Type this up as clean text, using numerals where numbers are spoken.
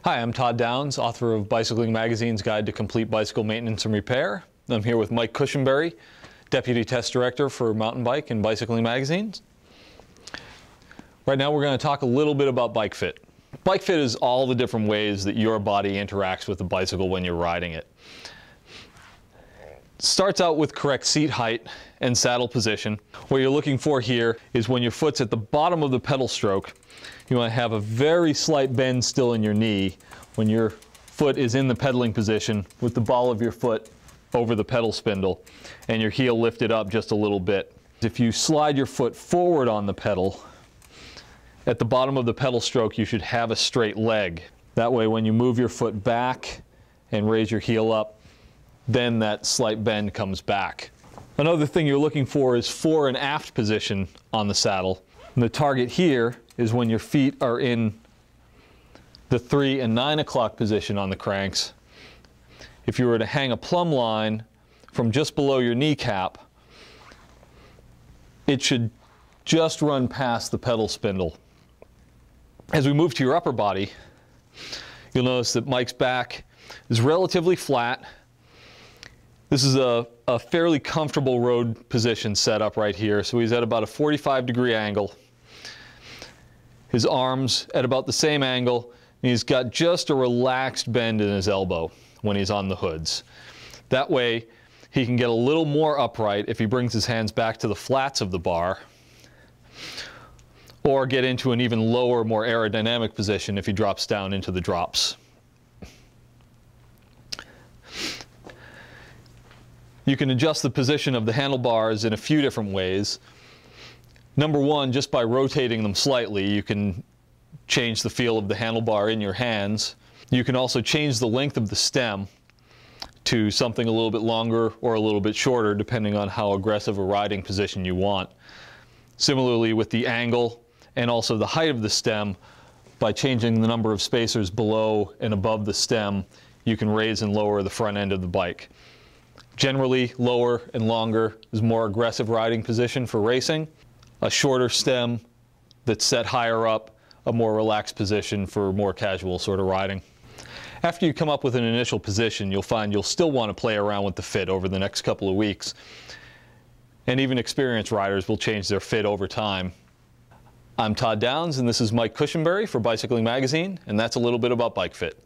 Hi, I'm Todd Downs, author of Bicycling Magazine's Guide to Complete Bicycle Maintenance and Repair. I'm here with Mike Cushenberry, Deputy Test Director for Mountain Bike and Bicycling Magazines. Right now we're going to talk a little bit about bike fit. Bike fit is all the different ways that your body interacts with the bicycle when you're riding it. It starts out with correct seat height and saddle position. What you're looking for here is when your foot's at the bottom of the pedal stroke, you want to have a very slight bend still in your knee when your foot is in the pedaling position with the ball of your foot over the pedal spindle and your heel lifted up just a little bit. If you slide your foot forward on the pedal, at the bottom of the pedal stroke you should have a straight leg. That way when you move your foot back and raise your heel up, then that slight bend comes back. Another thing you're looking for is fore and aft position on the saddle. And the target here is when your feet are in the 3 and 9 o'clock position on the cranks. If you were to hang a plumb line from just below your kneecap, it should just run past the pedal spindle. As we move to your upper body, you'll notice that Mike's back is relatively flat. This is a fairly comfortable road position set up right here. So he's at about a 45-degree angle. His arms at about the same angle, and he's got just a relaxed bend in his elbow when he's on the hoods. That way he can get a little more upright if he brings his hands back to the flats of the bar, or get into an even lower, more aerodynamic position if he drops down into the drops. You can adjust the position of the handlebars in a few different ways. Number one, just by rotating them slightly, you can change the feel of the handlebar in your hands. You can also change the length of the stem to something a little bit longer or a little bit shorter, depending on how aggressive a riding position you want. Similarly with the angle and also the height of the stem, by changing the number of spacers below and above the stem, you can raise and lower the front end of the bike. Generally, lower and longer is more aggressive riding position for racing. A shorter stem that's set higher up, a more relaxed position for more casual sort of riding. After you come up with an initial position, you'll find you'll still want to play around with the fit over the next couple of weeks. And even experienced riders will change their fit over time. I'm Todd Downs, and this is Mike Cushenberry for Bicycling Magazine, and that's a little bit about bike fit.